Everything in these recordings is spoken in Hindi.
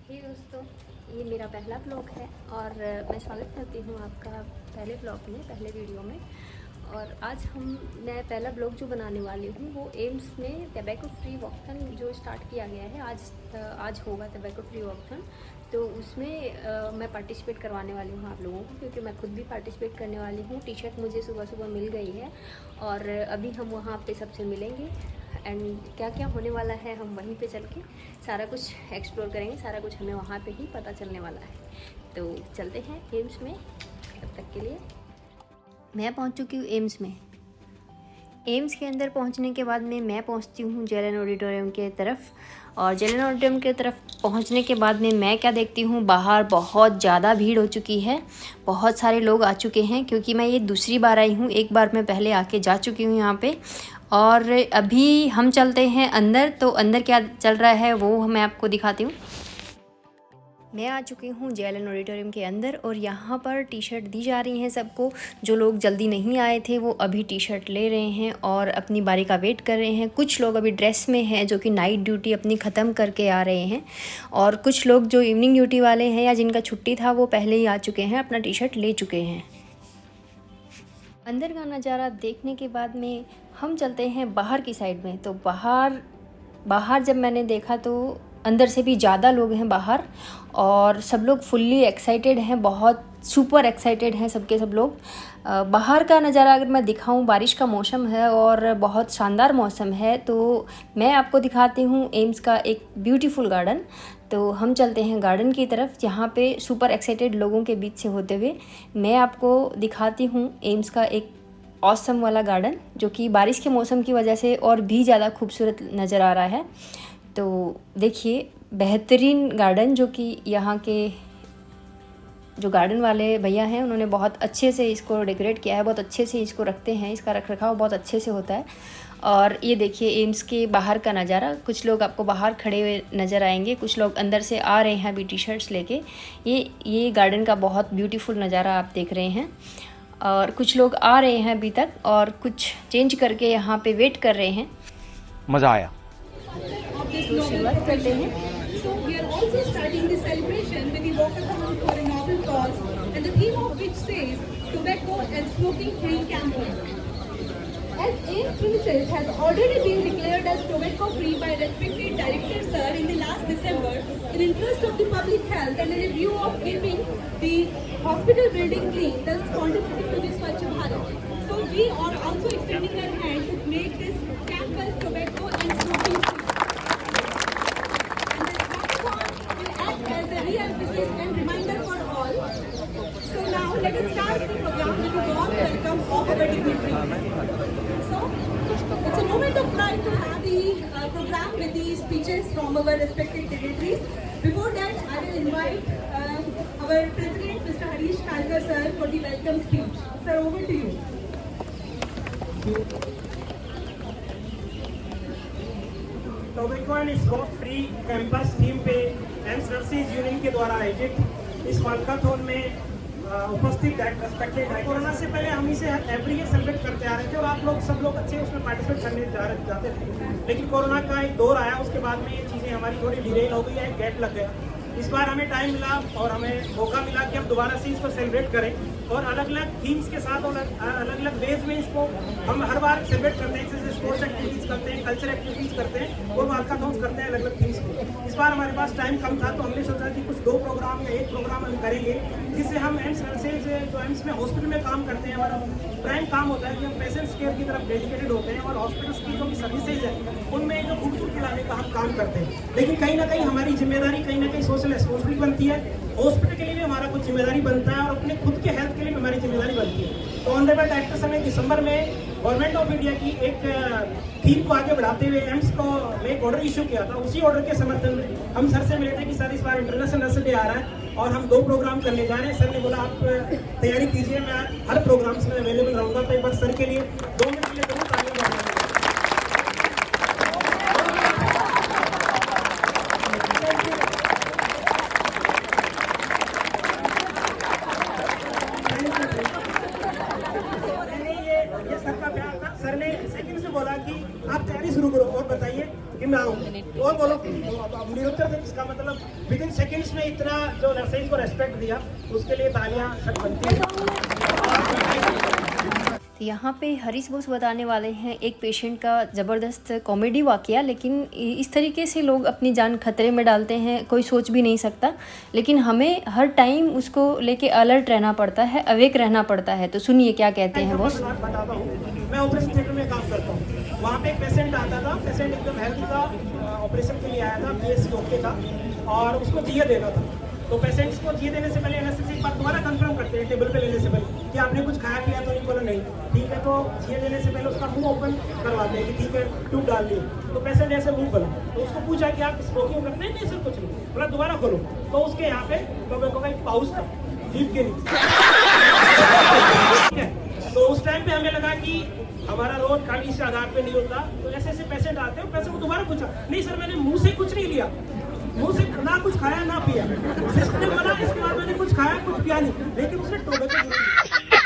हे दोस्तों, ये मेरा पहला ब्लॉग है और मैं स्वागत करती हूँ आपका पहले ब्लॉग में, पहले वीडियो में। और आज मैं पहला ब्लॉग जो बनाने वाली हूँ वो एम्स में टबैको फ्री वॉकथन जो स्टार्ट किया गया है, आज होगा टबैको फ्री वॉकथन। तो उसमें मैं पार्टिसिपेट करवाने वाली हूँ आप लोगों को, क्योंकि मैं खुद भी पार्टिसिपेट करने वाली हूँ। टी शर्ट मुझे सुबह सुबह मिल गई है और अभी हम वहाँ पे सबसे मिलेंगे एंड क्या क्या होने वाला है हम वहीं पे चल के सारा कुछ एक्सप्लोर करेंगे। सारा कुछ हमें वहाँ पे ही पता चलने वाला है। तो चलते हैं एम्स में। तब तक के लिए मैं पहुँच चुकी हूँ एम्स में। एम्स के अंदर पहुँचने के बाद में मैं पहुँचती हूँ जेलन ऑडिटोरियम के तरफ। और जेलन ऑडिटोरियम के तरफ पहुँचने के बाद में मैं क्या देखती हूँ, बाहर बहुत ज़्यादा भीड़ हो चुकी है। बहुत सारे लोग आ चुके हैं, क्योंकि मैं ये दूसरी बार आई हूँ। एक बार मैं पहले आके जा चुकी हूँ यहाँ पे। और अभी हम चलते हैं अंदर। तो अंदर क्या चल रहा है वो मैं आपको दिखाती हूँ। मैं आ चुकी हूँ जेलन ऑडिटोरियम के अंदर और यहाँ पर टी शर्ट दी जा रही हैं सबको। जो लोग जल्दी नहीं आए थे वो अभी टी शर्ट ले रहे हैं और अपनी बारी का वेट कर रहे हैं। कुछ लोग अभी ड्रेस में हैं जो कि नाइट ड्यूटी अपनी ख़त्म करके आ रहे हैं, और कुछ लोग जो इवनिंग ड्यूटी वाले हैं या जिनका छुट्टी था वो पहले ही आ चुके हैं, अपना टी शर्ट ले चुके हैं। अंदर का नज़ारा देखने के बाद में हम चलते हैं बाहर की साइड में। तो बाहर जब मैंने देखा तो अंदर से भी ज़्यादा लोग हैं बाहर, और सब लोग फुल्ली एक्साइटेड हैं, बहुत सुपर एक्साइटेड हैं सब लोग। बाहर का नज़ारा अगर मैं दिखाऊं, बारिश का मौसम है और बहुत शानदार मौसम है। तो मैं आपको दिखाती हूं एम्स का एक ब्यूटीफुल गार्डन। तो हम चलते हैं गार्डन की तरफ, जहाँ पे सुपर एक्साइटेड लोगों के बीच से होते हुए मैं आपको दिखाती हूँ एम्स का एक ऑसम वाला गार्डन, जो कि बारिश के मौसम की वजह से और भी ज़्यादा खूबसूरत नज़र आ रहा है। तो देखिए, बेहतरीन गार्डन, जो कि यहाँ के जो गार्डन वाले भैया हैं उन्होंने बहुत अच्छे से इसको डेकोरेट किया है, बहुत अच्छे से इसको रखते हैं, इसका रखरखाव बहुत अच्छे से होता है। और ये देखिए एम्स के बाहर का नज़ारा। कुछ लोग आपको बाहर खड़े हुए नज़र आएंगे, कुछ लोग अंदर से आ रहे हैं अभी टी शर्ट्स लेके। ये गार्डन का बहुत ब्यूटीफुल नज़ारा आप देख रहे हैं। और कुछ लोग आ रहे हैं अभी तक और कुछ चेंज करके यहाँ पे वेट कर रहे हैं। मज़ा आया। तो शुरुआत करते हैं। So we are also starting the celebration with the walkathon for a noble cause, and the theme of which says tobacco and smoking free campus. As AIMS premises has already been declared as tobacco free by respected director sir in the last December, in interest of the public health and in a view of keeping the hospital building clean, thus contributing to the Swachh Bharat. So we are also extending our hand to make this campus tobacco and smoking free. As a re-emphasis and reminder for all. So now let us start the program with a warm welcome of our dignitaries. So it's a moment of pride to have the program with the speeches from our respected dignitaries. Before that, I will invite our President, Mr. Harish Khalkar sir, for the welcome speech. Sir, over to you. Tobacco and smoke free campus theme पे एम्स नर्सेज यूनियन के द्वारा आयोजित इस वाल्काथॉन में उपस्थित रेस्पेक्टेड है। कोरोना से पहले हम इसे एवरी ईयर सेलिब्रेट करते आ रहे थे और आप लोग सब लोग अच्छे उसमें पार्टिसिपेट करने जाते थे। लेकिन कोरोना का एक दौर आया, उसके बाद में ये चीज़ें हमारी थोड़ी डिलेड हो गई है, गैप लग गया। इस बार हमें टाइम मिला और हमें मौका मिला कि हम दोबारा से इसको सेलिब्रेट करें और अलग अलग थीम्स के साथ और अलग अलग वेज में इसको हम हर बार सेलिब्रेट करते हैं। जैसे स्पोर्ट्स एक्टिविटीज़ करते हैं, कल्चर एक्टिविटीज़ करते हैं और वाल्काथॉन्स करते हैं अलग अलग थीम्स को। इस बार हमारे पास टाइम कम था, तो हमने सोचा कि कुछ 2 प्रोग्राम या 1 प्रोग्राम हम करेंगे, जिससे हम एम्स नर्सेज जो एम्स में हॉस्पिटल में काम करते हैं, हमारा प्राइम काम होता है कि हम पेशेंट्स केयर की तरफ डेडिकेटेड होते हैं और हॉस्पिटल्स की जो भी सर्विसेज है उनमें जो खूबसूरती लाने का हम काम करते हैं। लेकिन कहीं ना कहीं हमारी जिम्मेदारी कहीं ना कहीं सोशल रिस्पॉन्सिबिलिटी बनती है, हॉस्पिटल के लिए भी हमारा कुछ जिम्मेदारी बनता है और अपने खुद के हेल्थ के लिए भी हमारी जिम्मेदारी बनती है। तो ऑनरेबल डायरेक्टर सर ने दिसंबर में गवर्नमेंट ऑफ इंडिया की एक थीम को आगे बढ़ाते हुए एम्स को में एक ऑर्डर इशू किया था। उसी ऑर्डर के समर्थन में हम सर से मिले थे कि सर इस बार इंटरनेशनल नर्स डे आ रहा है और हम 2 प्रोग्राम करने जा रहे हैं। सर ने बोला आप तैयारी कीजिए, मैं हर प्रोग्राम्स में अवेलेबल रहूँगा। तो एक बार सर के लिए 2 मिनट के लिए जरूर तालियां बजाएं। सर ने सेकंड से बोला कि आप तैयारी शुरू करो और बताइए कि मैं आऊँ और बोलो निरुत्तर, इसका मतलब विद इन सेकेंड्स में इतना जो नर्सेज को रेस्पेक्ट दिया, उसके लिए तालियां सब बनती हैं। तो यहाँ पे हरीश बोस बताने वाले हैं एक पेशेंट का ज़बरदस्त कॉमेडी वाक़या, लेकिन इस तरीके से लोग अपनी जान खतरे में डालते हैं कोई सोच भी नहीं सकता, लेकिन हमें हर टाइम उसको लेके अलर्ट रहना पड़ता है, अवेक रहना पड़ता है। तो सुनिए क्या कहते हैं बॉस। बताता हूँ, मैं ऑपरेशन थिएटर में काम करता हूँ। वहाँ पे एक पेशेंट आता था, पेशेंट एकदम हेल्दी था, ऑपरेशन के लिए आया था, BSc ओके था और उसको जीए देना था। तो पेशेंट्स को जीए देने से पहले एनेस्थेसिया एक बार दोबारा कंफर्म करते हैं टेबल पे लेने से पहले कि आपने कुछ खाया पिया तो नहीं, बोला नहीं, ठीक है। तो जीए देने से पहले उसका मुंह ओपन करवाते हैं कि ठीक है ट्यूब डाल ली। तो पेशेंट ऐसे मुंह खोला, तो उसको पूछा कि आप स्मोकिंग करते हैं? नहीं सर कुछ नहीं। बोला दोबारा खोलो, तो उसके यहाँ पे टोबैको का एक पाउच था जीभ के नीचे, ठीक है। तो उस टाइम पे हमें लगा कि हमारा रोड खाली इस आधार पे नहीं होता, तो ऐसे ऐसे पेशेंट आते हैं। पेशेंट को दोबारा पूछा, नहीं सर मैंने मुंह से कुछ नहीं लिया, मुंह से ना कुछ खाया ना पिया। सिस्टर ने बोला इसके बाद मैंने कुछ खाया कुछ पिया नहीं, लेकिन उसने टोबैको जरूर लिया,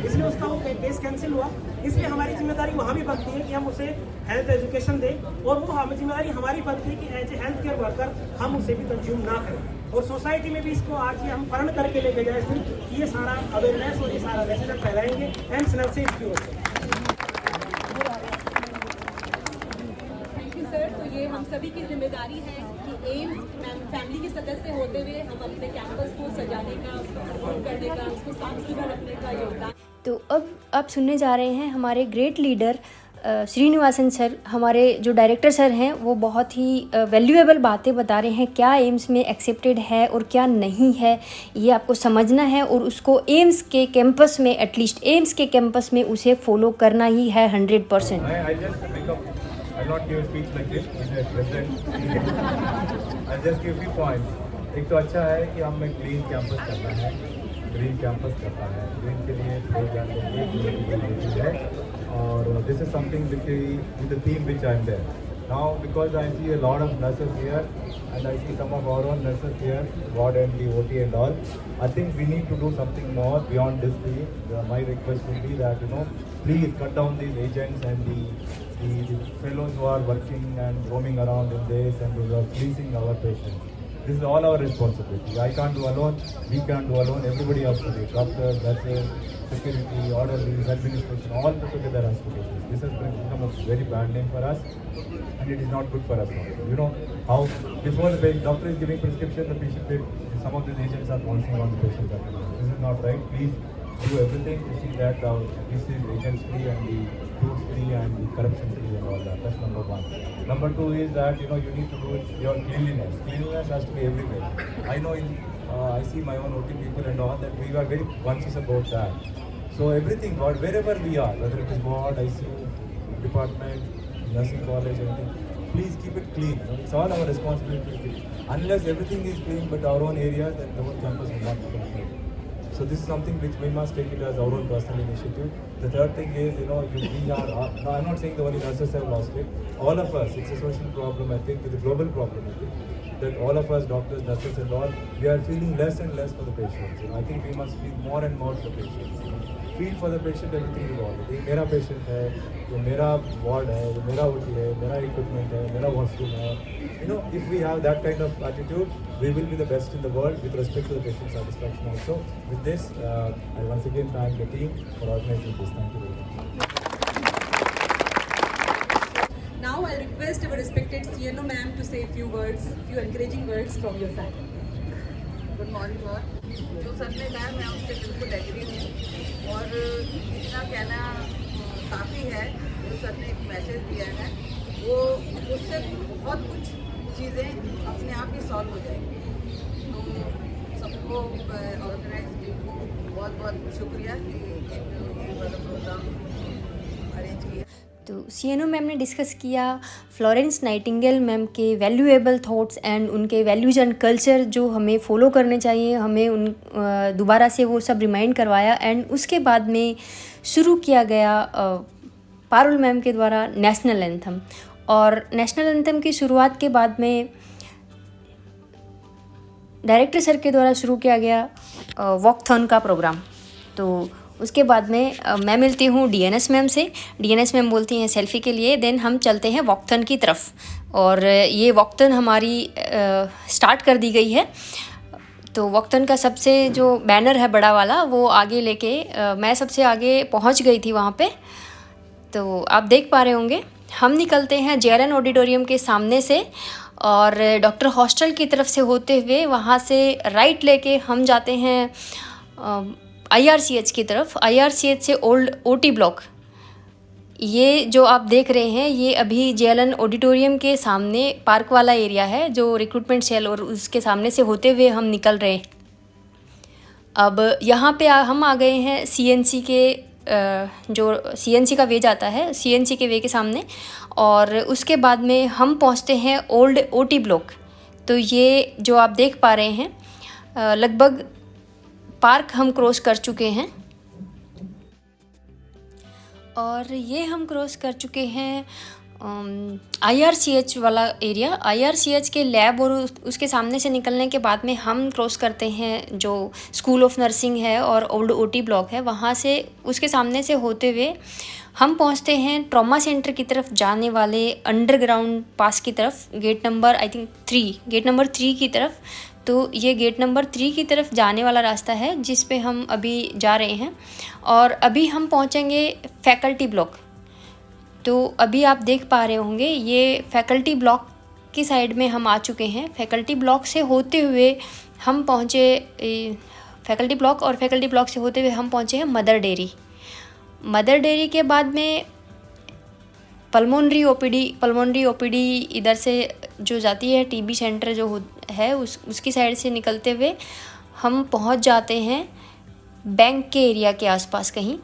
इसलिए उसका वो केस कैंसिल हुआ। इसलिए हमारी जिम्मेदारी वहाँ भी बनती है कि हम उसे हेल्थ एजुकेशन दें, और वो हमें जिम्मेदारी हमारी बनती है कि as a health care worker हम उसे भी कंज्यूम ना करें। और सोसाइटी में भी इसको आज ये हम पढ़ करके लेके जाए कि ये सारा अवेयरनेस और ये सारा मैसेज फैलाएंगे एंड नर्सेज की ओर से। सर, तो ये हम सभी की जिम्मेदारी है कि एम्स फैमिली के सदस्य होते हुए हम अपने कैंपस को सजाने का, करने का, उसको साफ सुथरा रखने का योगदान। तो अब आप सुनने जा रहे हैं हमारे ग्रेट लीडर श्रीनिवासन सर, हमारे जो डायरेक्टर सर हैं, वो बहुत ही वैल्यूएबल बातें बता रहे हैं क्या एम्स में एक्सेप्टेड है और क्या नहीं है, ये आपको समझना है और उसको एम्स के कैंपस में, एटलीस्ट एम्स के कैंपस में उसे फॉलो करना ही है 100%। I'll not give a speech like this, I'll just give few points. एक तो अच्छा है कि हमें ग्रीन कैंपस करना है, ग्रीन कैंपस करना है, ग्रीन के लिए प्रोग्राम है, और this is something with the theme which I am there now, because I see a lot of nurses here and I see some of our own nurses here, ward and the OT and all. I think we need to do something more beyond this theme. My request would be that, please cut down these agents and the fellows who are working and roaming around in this and who are fleecing our patients. This is all our responsibility. I can't do alone, we can't do alone, everybody has to do it. Doctors, nurses, security, orderlies, administration, all put together has to do this. This has become a very bad name for us and it is not good for us. You know how before the doctor is giving prescription, the patient, some of these agents are pouncing on the patient. This is not right. Please do everything to see that this is agents free and the fruit free and the corruption free and all that. That's number one. Number two is that you need to do it, your cleanliness. Cleanliness has to be everywhere. I know I see my own OT people and all that we are very conscious about that. So everything, wherever we are, whether it is ward, ICU, department, nursing college, anything, please keep it clean. It's all our responsibility. Unless everything is clean but our own areas, then the whole campus will not be clean. So this is something which we must take it as our own personal initiative. The third thing is, we are, now I'm not saying the only nurses have lost it. All of us, it's a social problem, I think, it's a global problem, I think, that all of us, doctors, nurses and all, we are feeling less and less for the patients. I think we must feel more and more for the patients. Feel for the patient, everything is all. ये मेरा patient है, ये मेरा ward है, ये मेरा OT है, मेरा equipment है, मेरा washroom है. If we have that kind of attitude, we will be the best in the world with respect to the patient satisfaction also. With this, I once again thank the team for organizing this. Thank you very much. Now I request our respected CNO ma'am to say a few words, few encouraging words from your side. Good morning और जो सर ने कहा मैं उससे बिल्कुल एग्री हूँ और इतना कहना काफ़ी है। जो सर ने एक मैसेज दिया है वो उससे बहुत कुछ चीज़ें अपने आप ही सॉल्व हो जाएंगी। तो सबको ऑर्गेनाइज टीम को बहुत बहुत शुक्रिया कि ये वाला प्रोग्राम अरेंज किया। तो सीएनओ मैम ने डिस्कस किया फ्लोरेंस नाइटिंगेल मैम के वैल्यूएबल थॉट्स एंड उनके वैल्यूज एंड कल्चर जो हमें फॉलो करने चाहिए, हमें उन दोबारा से वो सब रिमाइंड करवाया। एंड उसके बाद में शुरू किया गया पारुल मैम के द्वारा नेशनल एंथम, और नेशनल एंथम की शुरुआत के बाद में डायरेक्टर सर के द्वारा शुरू किया गया वॉकथॉन का प्रोग्राम। तो उसके बाद में मैं मिलती हूँ डीएनएस मैम से। डीएनएस मैम बोलती हैं सेल्फी के लिए, देन हम चलते हैं वॉकथॉन की तरफ। और ये वॉकथन हमारी स्टार्ट कर दी गई है। तो वॉकथन का सबसे जो बैनर है बड़ा वाला वो आगे लेके मैं सबसे आगे पहुंच गई थी वहाँ पे। तो आप देख पा रहे होंगे हम निकलते हैं JLN ऑडिटोरियम के सामने से और डॉक्टर हॉस्टल की तरफ से होते हुए वहाँ से राइट लेके हम जाते हैं IRCH की तरफ। IRCH से ओल्ड OT ब्लॉक, ये जो आप देख रहे हैं ये अभी JLN ऑडिटोरियम के सामने पार्क वाला एरिया है जो रिक्रूटमेंट सेल, और उसके सामने से होते हुए हम निकल रहे हैं। अब यहाँ पे हम आ गए हैं CNC के जो CNC का वे जाता है, CNC के वे के सामने, और उसके बाद में हम पहुँचते हैं ओल्ड OT ब्लॉक। तो ये जो आप देख पा रहे हैं लगभग पार्क हम क्रॉस कर चुके हैं और ये हम क्रॉस कर चुके हैं IRCH वाला एरिया। IRCH के लैब और उसके सामने से निकलने के बाद में हम क्रॉस करते हैं जो स्कूल ऑफ नर्सिंग है और ओल्ड OT ब्लॉक है। वहाँ से उसके सामने से होते हुए हम पहुँचते हैं ट्रॉमा सेंटर की तरफ जाने वाले अंडरग्राउंड पास की तरफ, gate number I think 3, gate number 3 की तरफ। तो ये गेट नंबर 3 की तरफ जाने वाला रास्ता है जिस पे हम अभी जा रहे हैं और अभी हम पहुँचेंगे फैकल्टी ब्लॉक। तो अभी आप देख पा रहे होंगे ये फैकल्टी ब्लॉक की साइड में हम आ चुके हैं। फैकल्टी ब्लॉक से होते हुए हम पहुँचे फैकल्टी ब्लॉक, और फैकल्टी ब्लॉक से होते हुए हम पहुँचे हैं मदर डेयरी। मदर डेयरी के बाद में पल्मोनरी OPD इधर से जो जाती है, TB सेंटर जो है उसकी साइड से निकलते हुए हम पहुंच जाते हैं बैंक के एरिया के आसपास कहीं।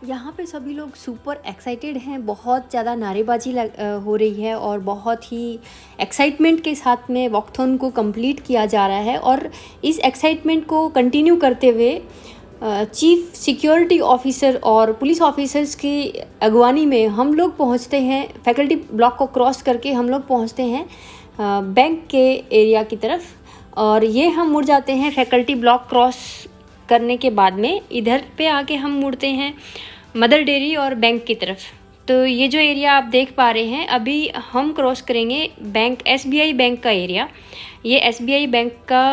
यहाँ पे सभी लोग सुपर एक्साइटेड हैं, बहुत ज़्यादा नारेबाजी हो रही है और बहुत ही एक्साइटमेंट के साथ में वॉकथॉन को कंप्लीट किया जा रहा है। और इस एक्साइटमेंट को कंटिन्यू करते हुए चीफ सिक्योरिटी ऑफिसर और पुलिस ऑफिसर्स की अगवानी में हम लोग पहुँचते हैं, फैकल्टी ब्लॉक को क्रॉस करके हम लोग पहुँचते हैं बैंक के एरिया की तरफ। और ये हम मुड़ जाते हैं फैकल्टी ब्लॉक क्रॉस करने के बाद में इधर पे आके हम मुड़ते हैं मदर डेयरी और बैंक की तरफ। तो ये जो एरिया आप देख पा रहे हैं अभी हम क्रॉस करेंगे बैंक SBI बैंक का एरिया। ये SBI बैंक का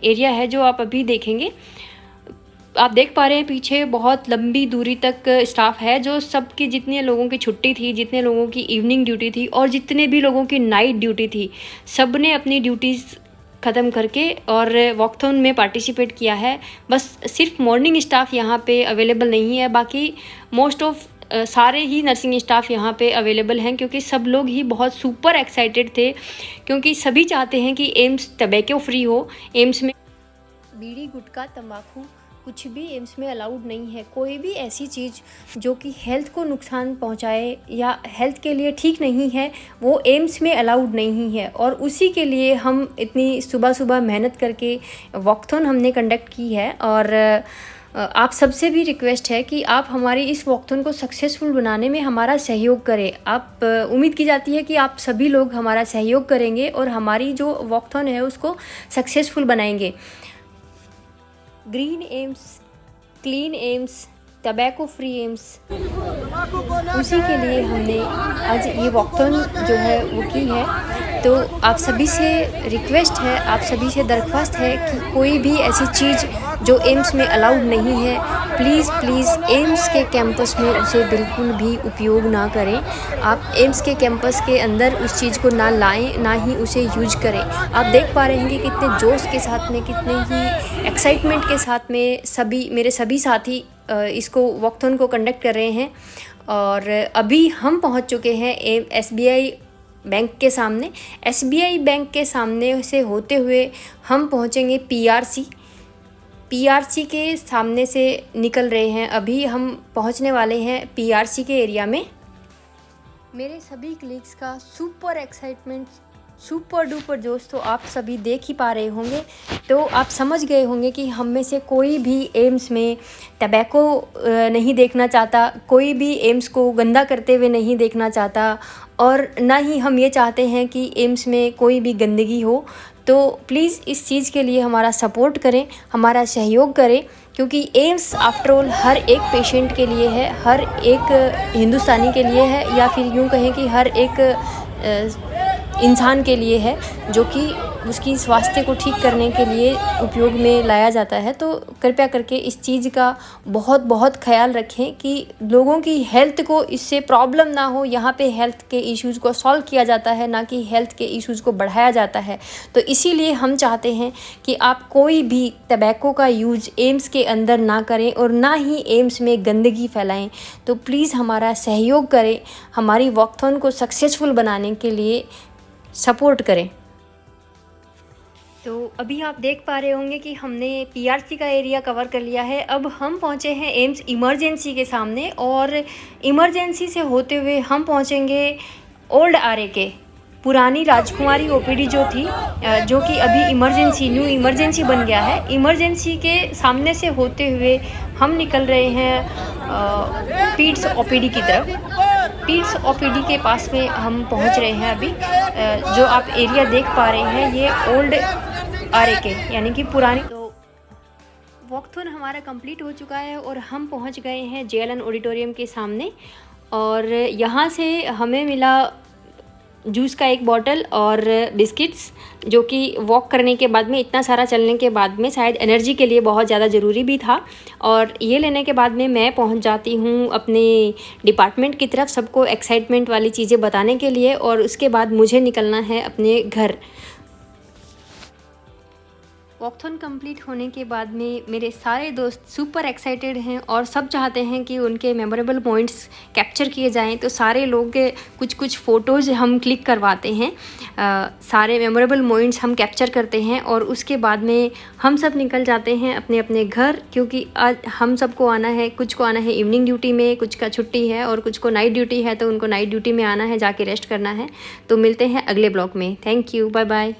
एरिया है जो आप अभी देखेंगे। आप देख पा रहे हैं पीछे बहुत लंबी दूरी तक स्टाफ है जो सबकी, जितने लोगों की छुट्टी थी, जितने लोगों की इवनिंग ड्यूटी थी और जितने भी लोगों की नाइट ड्यूटी थी, सब ने अपनी ड्यूटीज़ ख़त्म करके और वॉकथॉन में पार्टिसिपेट किया है। बस सिर्फ मॉर्निंग स्टाफ यहाँ पे अवेलेबल नहीं है, बाकी मोस्ट ऑफ सारे ही नर्सिंग स्टाफ यहाँ पे अवेलेबल हैं क्योंकि सब लोग ही बहुत सुपर एक्साइटेड थे, क्योंकि सभी चाहते हैं कि एम्स टबैको फ्री हो। एम्स में बीड़ी, गुटखा, तंबाकू कुछ भी एम्स में अलाउड नहीं है। कोई भी ऐसी चीज़ जो कि हेल्थ को नुकसान पहुंचाए या हेल्थ के लिए ठीक नहीं है वो एम्स में अलाउड नहीं है। और उसी के लिए हम इतनी सुबह सुबह मेहनत करके वॉकथॉन हमने कंडक्ट की है। और आप सबसे भी रिक्वेस्ट है कि आप हमारी इस वॉकथॉन को सक्सेसफुल बनाने में हमारा सहयोग करें। आप उम्मीद की जाती है कि आप सभी लोग हमारा सहयोग करेंगे और हमारी जो वॉकथॉन है उसको सक्सेसफुल बनाएंगे। Green AIIMS, clean AIIMS, tobacco free AIIMS, उसी के लिए हमने आज ये वॉकथॉन जो है वो की है। तो आप सभी से रिक्वेस्ट है, आप सभी से दरख्वास्त है कि कोई भी ऐसी चीज़ जो एम्स में अलाउड नहीं है प्लीज़ एम्स के कैंपस में उसे बिल्कुल भी उपयोग ना करें। आप एम्स के कैंपस के अंदर उस चीज़ को ना लाएं, ना ही उसे यूज करें। आप देख पा रहे हैं कि कितने जोश के साथ में, कितने ही एक्साइटमेंट के साथ में मेरे सभी साथी इसको वॉकथॉन को कंडक्ट कर रहे हैं। और अभी हम पहुंच चुके हैं SBI बैंक के सामने। SBI बैंक के सामने से होते हुए हम पहुंचेंगे PRC के सामने से निकल रहे हैं। अभी हम पहुंचने वाले हैं PRC के एरिया में। मेरे सभी कलीग्स का सुपर एक्साइटमेंट, सुपर डुपर जोश तो आप सभी देख ही पा रहे होंगे। तो आप समझ गए होंगे कि हम में से कोई भी एम्स में टबैको नहीं देखना चाहता, कोई भी एम्स को गंदा करते हुए नहीं देखना चाहता, और ना ही हम ये चाहते हैं कि एम्स में कोई भी गंदगी हो। तो प्लीज़ इस चीज़ के लिए हमारा सपोर्ट करें, हमारा सहयोग करें, क्योंकि एम्स आफ्टर ऑल हर एक पेशेंट के लिए है, हर एक हिंदुस्तानी के लिए है, या फिर यूँ कहें कि हर एक इंसान के लिए है जो कि उसकी स्वास्थ्य को ठीक करने के लिए उपयोग में लाया जाता है। तो कृपया करके इस चीज़ का बहुत बहुत ख्याल रखें कि लोगों की हेल्थ को इससे प्रॉब्लम ना हो। यहाँ पे हेल्थ के इश्यूज़ को सॉल्व किया जाता है, ना कि हेल्थ के इश्यूज़ को बढ़ाया जाता है। तो इसीलिए हम चाहते हैं कि आप कोई भी टबैको का यूज़ एम्स के अंदर ना करें और ना ही एम्स में गंदगी फैलाएं। तो प्लीज़ हमारा सहयोग करें, हमारी वॉकथॉन को सक्सेसफुल बनाने के लिए सपोर्ट करें। तो अभी आप देख पा रहे होंगे कि हमने पीआरसी का एरिया कवर कर लिया है। अब हम पहुंचे हैं एम्स इमरजेंसी के सामने, और इमरजेंसी से होते हुए हम पहुंचेंगे ओल्ड आरएके, पुरानी राजकुमारी ओपीडी जो थी, जो कि अभी न्यू इमरजेंसी बन गया है। इमरजेंसी के सामने से होते हुए हम निकल रहे हैं पीड्स ओपीडी की तरफ। पीड्स ओपीडी के पास में हम पहुंच रहे हैं अभी। जो आप एरिया देख पा रहे हैं ये ओल्ड आरएके यानी कि पुरानी। तो वॉकथॉन हमारा कंप्लीट हो चुका है और हम पहुंच गए हैं जेएलएन ऑडिटोरियम के सामने, और यहाँ से हमें मिला जूस का एक बॉटल और बिस्किट्स, जो कि वॉक करने के बाद में, इतना सारा चलने के बाद में शायद एनर्जी के लिए बहुत ज़्यादा ज़रूरी भी था। और ये लेने के बाद में मैं पहुंच जाती हूँ अपने डिपार्टमेंट की तरफ, सबको एक्साइटमेंट वाली चीज़ें बताने के लिए, और उसके बाद मुझे निकलना है अपने घर। वॉकथॉन कंप्लीट होने के बाद में मेरे सारे दोस्त सुपर एक्साइटेड हैं और सब चाहते हैं कि उनके मेमोरेबल पॉइंट्स कैप्चर किए जाएं। तो सारे लोग कुछ कुछ फ़ोटोज़ हम क्लिक करवाते हैं, सारे मेमोरेबल पॉइंट्स हम कैप्चर करते हैं, और उसके बाद में हम सब निकल जाते हैं अपने अपने घर, क्योंकि आज हम सबको आना है, कुछ को आना है इवनिंग ड्यूटी में, कुछ का छुट्टी है और कुछ को नाइट ड्यूटी है, तो उनको नाइट ड्यूटी में आना है, जाके रेस्ट करना है। तो मिलते हैं अगले ब्लॉग में। Thank you, bye bye.